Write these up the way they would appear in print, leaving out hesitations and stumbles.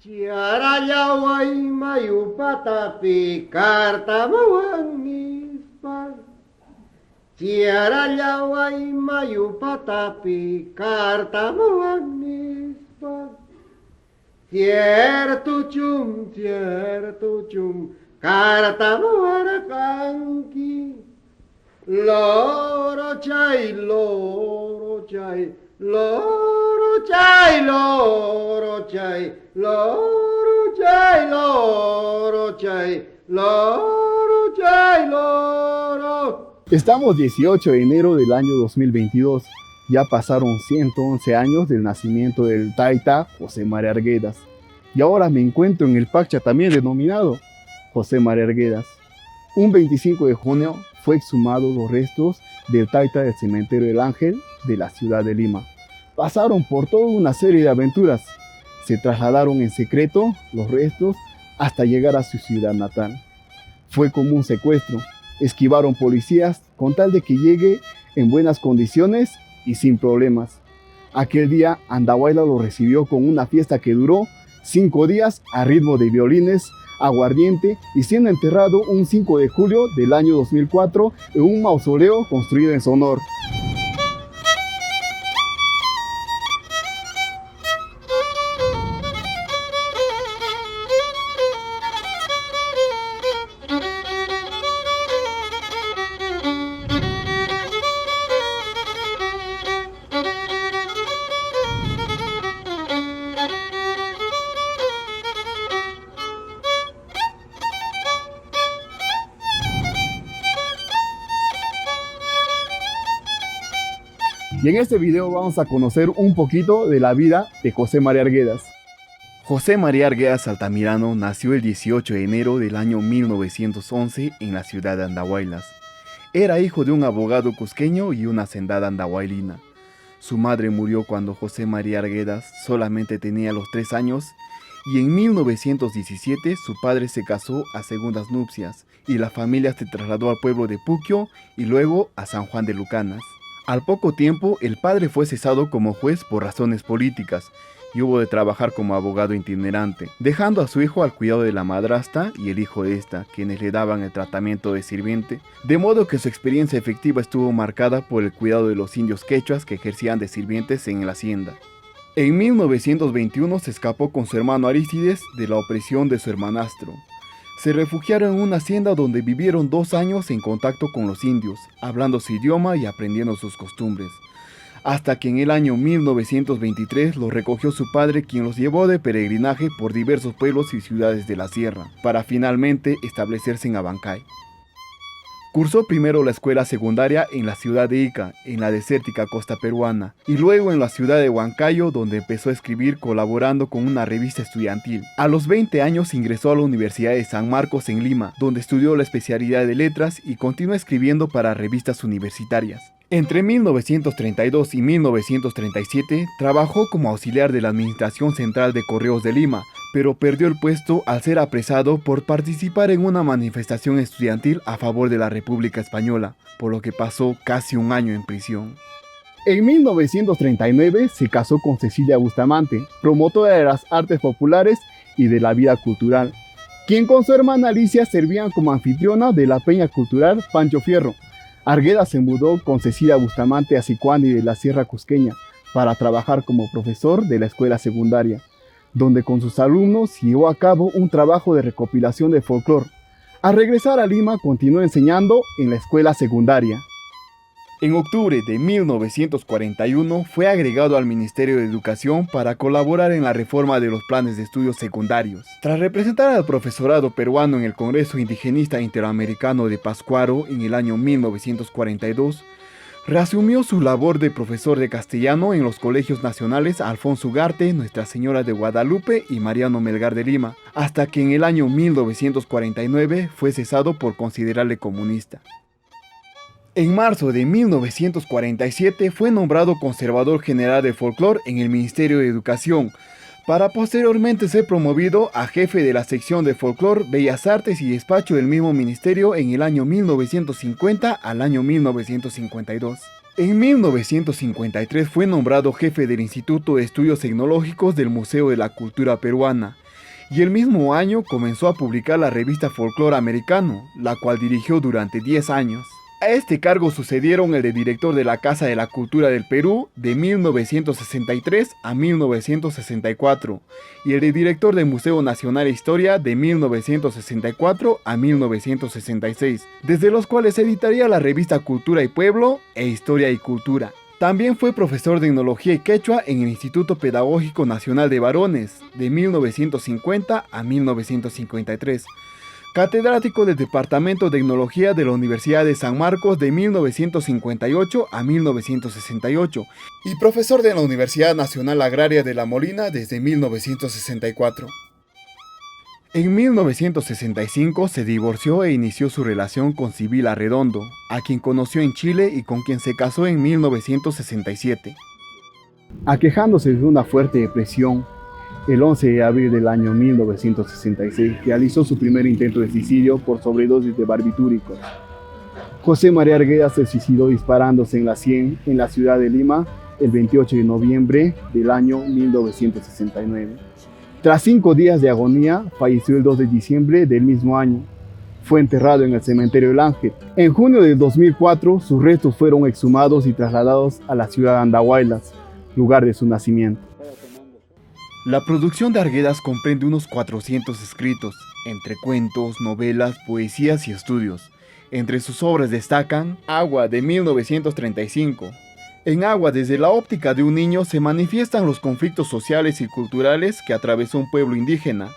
Chiarayaway mayupatapi kartamawangispa. Chiarayaway mayupatapi kartamawangispa. Cierto chum, kartamawakanki. Loro chay, loro chay, loro chay, loro chay, loro chay, loro chay, loro chay, loro. Estamos 18 de enero del año 2022. Ya pasaron 111 años del nacimiento del taita José María Arguedas. Y ahora me encuentro en el Pacha también denominado José María Arguedas. Un 25 de junio fue exhumados los restos del taita del cementerio del Ángel de la ciudad de Lima. Pasaron por toda una serie de aventuras. Se trasladaron en secreto los restos hasta llegar a su ciudad natal. Fue como un secuestro. Esquivaron policías con tal de que llegue en buenas condiciones y sin problemas. Aquel día Andahuayla lo recibió con una fiesta que duró 5 días a ritmo de violines, aguardiente y siendo enterrado un 5 de julio del año 2004 en un mausoleo construido en su honor. Y en este video vamos a conocer un poquito de la vida de José María Arguedas. José María Arguedas Altamirano nació el 18 de enero del año 1911 en la ciudad de Andahuaylas. Era hijo de un abogado cusqueño y una hacendada andahuaylina. Su madre murió cuando José María Arguedas solamente tenía los 3 años y en 1917 su padre se casó a segundas nupcias y la familia se trasladó al pueblo de Puquio y luego a San Juan de Lucanas. Al poco tiempo, el padre fue cesado como juez por razones políticas y hubo de trabajar como abogado itinerante, dejando a su hijo al cuidado de la madrastra y el hijo de esta, quienes le daban el tratamiento de sirviente, de modo que su experiencia efectiva estuvo marcada por el cuidado de los indios quechuas que ejercían de sirvientes en la hacienda. En 1921 se escapó con su hermano Arístides de la opresión de su hermanastro. Se refugiaron en una hacienda donde vivieron 2 años en contacto con los indios, hablando su idioma y aprendiendo sus costumbres, hasta que en el año 1923 los recogió su padre, quien los llevó de peregrinaje por diversos pueblos y ciudades de la sierra, para finalmente establecerse en Abancay. Cursó primero la escuela secundaria en la ciudad de Ica, en la desértica costa peruana, y luego en la ciudad de Huancayo, donde empezó a escribir colaborando con una revista estudiantil. A los 20 años ingresó a la Universidad de San Marcos en Lima, donde estudió la especialidad de letras y continuó escribiendo para revistas universitarias. Entre 1932 y 1937 trabajó como auxiliar de la Administración Central de Correos de Lima, pero perdió el puesto al ser apresado por participar en una manifestación estudiantil a favor de la República Española, por lo que pasó casi 1 año en prisión. En 1939 se casó con Cecilia Bustamante, promotora de las artes populares y de la vida cultural, quien con su hermana Alicia servían como anfitriona de la peña cultural Pancho Fierro. Arguedas se mudó con Cecilia Bustamante a Sicuani de la Sierra Cusqueña para trabajar como profesor de la escuela secundaria, donde con sus alumnos llevó a cabo un trabajo de recopilación de folclore. Al regresar a Lima continuó enseñando en la escuela secundaria. En octubre de 1941 fue agregado al Ministerio de Educación para colaborar en la reforma de los planes de estudios secundarios. Tras representar al profesorado peruano en el Congreso Indigenista Interamericano de Pátzcuaro en el año 1942, reasumió su labor de profesor de castellano en los colegios nacionales Alfonso Ugarte, Nuestra Señora de Guadalupe y Mariano Melgar de Lima, hasta que en el año 1949 fue cesado por considerarle comunista. En marzo de 1947 fue nombrado conservador general de folclore en el Ministerio de Educación, para posteriormente ser promovido a jefe de la sección de folclore, bellas artes y despacho del mismo ministerio en el año 1950 al año 1952. En 1953 fue nombrado jefe del Instituto de Estudios Etnológicos del Museo de la Cultura Peruana y el mismo año comenzó a publicar la revista Folclore Americano, la cual dirigió durante 10 años. A este cargo sucedieron el de director de la Casa de la Cultura del Perú de 1963 a 1964 y el de director del Museo Nacional de Historia de 1964 a 1966, desde los cuales editaría la revista Cultura y Pueblo e Historia y Cultura. También fue profesor de Etnología y Quechua en el Instituto Pedagógico Nacional de Varones de 1950 a 1953. Catedrático del Departamento de Etnología de la Universidad de San Marcos de 1958 a 1968 y profesor de la Universidad Nacional Agraria de La Molina desde 1964. En 1965 se divorció e inició su relación con Sibyl Arredondo, a quien conoció en Chile y con quien se casó en 1967. Aquejándose de una fuerte depresión, el 11 de abril del año 1966 realizó su primer intento de suicidio por sobredosis de barbitúricos. José María Arguedas se suicidó disparándose en la sien en la ciudad de Lima el 28 de noviembre del año 1969. Tras 5 días de agonía, falleció el 2 de diciembre del mismo año. Fue enterrado en el cementerio del Ángel. En junio de 2004, sus restos fueron exhumados y trasladados a la ciudad de Andahuaylas, lugar de su nacimiento. La producción de Arguedas comprende unos 400 escritos, entre cuentos, novelas, poesías y estudios. Entre sus obras destacan Agua de 1935. En Agua, desde la óptica de un niño, se manifiestan los conflictos sociales y culturales que atravesó un pueblo indígena.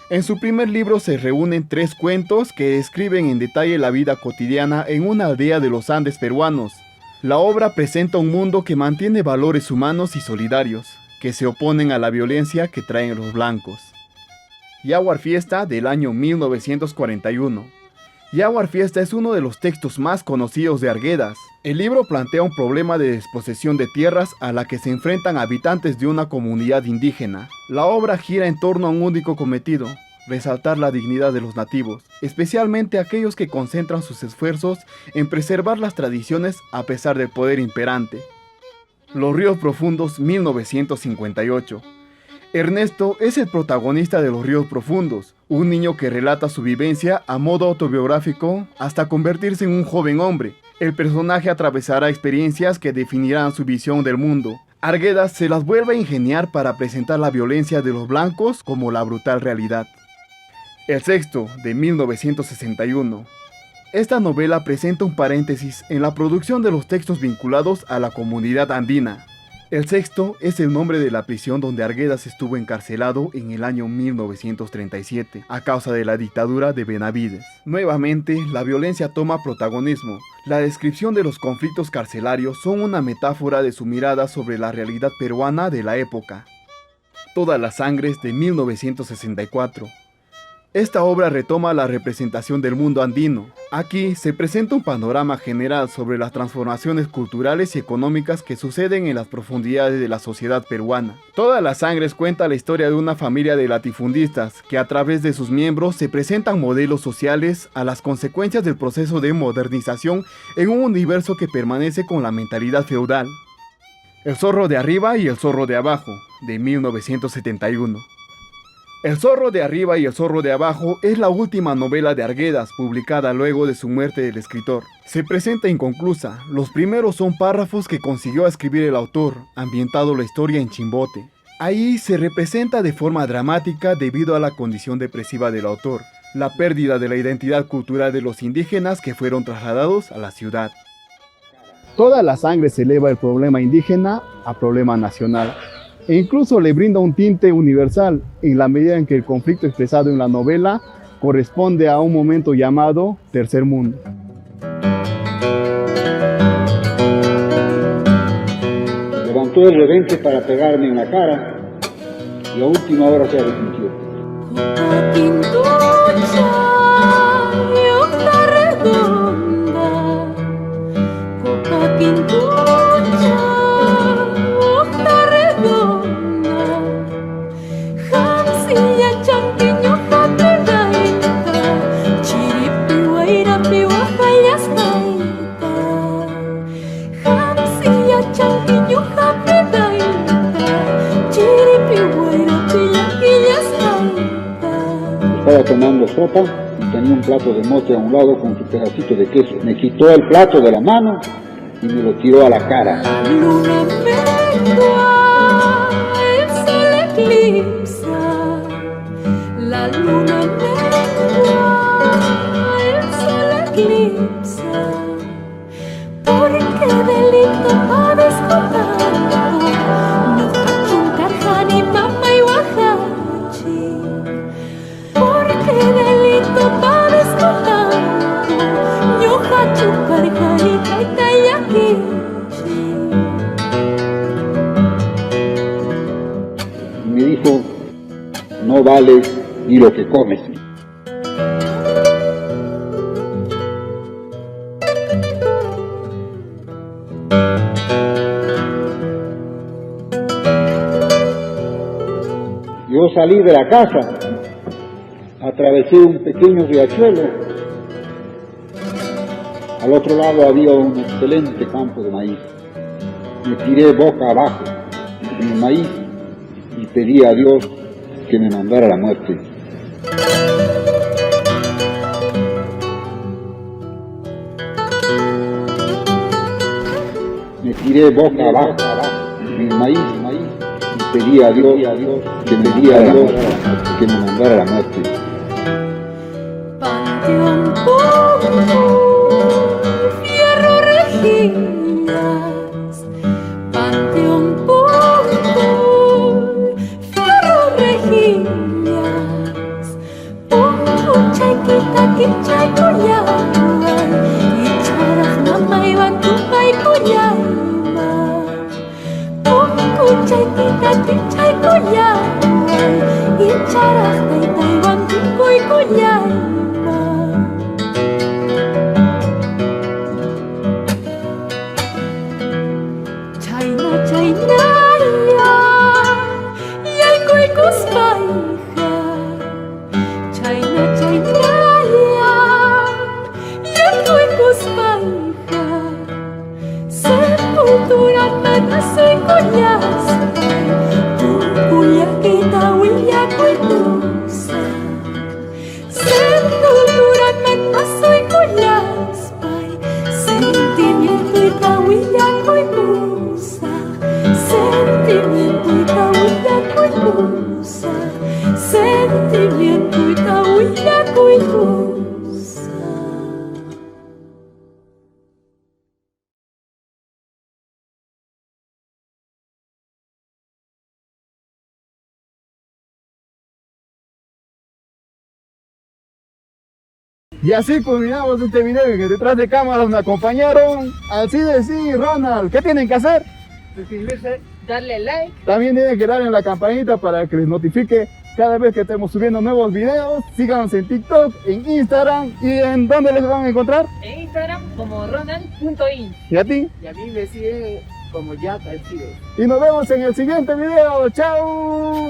En su primer libro se reúnen 3 cuentos que describen en detalle la vida cotidiana en una aldea de los Andes peruanos. La obra presenta un mundo que mantiene valores humanos y solidarios, que se oponen a la violencia que traen los blancos. Yaguar Fiesta del año 1941. Yaguar Fiesta es uno de los textos más conocidos de Arguedas. El libro plantea un problema de desposesión de tierras a la que se enfrentan habitantes de una comunidad indígena. La obra gira en torno a un único cometido: resaltar la dignidad de los nativos, especialmente aquellos que concentran sus esfuerzos en preservar las tradiciones a pesar del poder imperante. Los Ríos Profundos, 1958. Ernesto es el protagonista de Los Ríos Profundos, un niño que relata su vivencia a modo autobiográfico hasta convertirse en un joven hombre. El personaje atravesará experiencias que definirán su visión del mundo. Arguedas se las vuelve a ingeniar para presentar la violencia de los blancos como la brutal realidad. El Sexto, de 1961. Esta novela presenta un paréntesis en la producción de los textos vinculados a la comunidad andina. El Sexto es el nombre de la prisión donde Arguedas estuvo encarcelado en el año 1937 a causa de la dictadura de Benavides. Nuevamente, la violencia toma protagonismo. La descripción de los conflictos carcelarios son una metáfora de su mirada sobre la realidad peruana de la época. Todas las sangres, de 1964. Esta obra retoma la representación del mundo andino. Aquí se presenta un panorama general sobre las transformaciones culturales y económicas que suceden en las profundidades de la sociedad peruana. Todas las sangres cuenta la historia de una familia de latifundistas que a través de sus miembros se presentan modelos sociales a las consecuencias del proceso de modernización en un universo que permanece con la mentalidad feudal. El zorro de arriba y el zorro de abajo, de 1971. El zorro de arriba y el zorro de abajo es la última novela de Arguedas, publicada luego de su muerte del escritor. Se presenta inconclusa. Los primeros son párrafos que consiguió escribir el autor, ambientado la historia en Chimbote. Ahí se representa de forma dramática debido a la condición depresiva del autor, la pérdida de la identidad cultural de los indígenas que fueron trasladados a la ciudad. Toda la sangre se eleva el problema indígena a problema nacional, e incluso le brinda un tinte universal en la medida en que el conflicto expresado en la novela corresponde a un momento llamado Tercer Mundo. Levantó el revente para pegarme en la cara y a última hora se arrepintió. estaba tomando sopa y tenía un plato de mote a un lado con su pedacito de queso. Me quitó el plato de la mano y me lo tiró a la cara. La luna mengua, el sol eclipsa. La luna mengua, el sol eclipsa. ¿Por qué delito padezco tanto? No chuncarjani, mama y guajachi. ¿Por qué delito padezco tanto? Ñoja chuncarjani, taitayaki. Y me dijo, no vales ni lo que comes. Yo salí de la casa, atravesé un pequeño riachuelo. Al otro lado había un excelente campo de maíz. Me tiré boca abajo en el maíz y pedí a Dios que me mandara la muerte. Me tiré boca abajo en el maíz y pedí a Dios que me mandara la muerte. Panteón fierro rejillas. Panteón fierro rejillas. Chaykita kichay kuyawan. Icharaj mamay batupay kuyayma. Chaykita kichay kuyawan. Icharaj taytay batupay kuyayma. Chayna ya, yaykuy kuspayja. Chayna ya, yaykuy kuspayja. Sepultura manasay kuyaspay, tukuyakita willakuy pusak. Sepultura manasay kuyaspay, sentimiento y willakuy pusak. Sentimiento y willakuy pusak. Sentimiento y willakuy pusak. Y así culminamos este video en que detrás de cámaras me acompañaron Alcides y Ronald. ¿Qué tienen que hacer? Suscribirse, darle like. También tienen que darle en la campanita para que les notifique cada vez que estemos subiendo nuevos videos. Síganos en TikTok, en Instagram y en ¿dónde les van a encontrar? En Instagram como ronald.in. ¿Y a ti? Y a mí me siguen como Jack Alcides. Y nos vemos en el siguiente video. ¡Chao!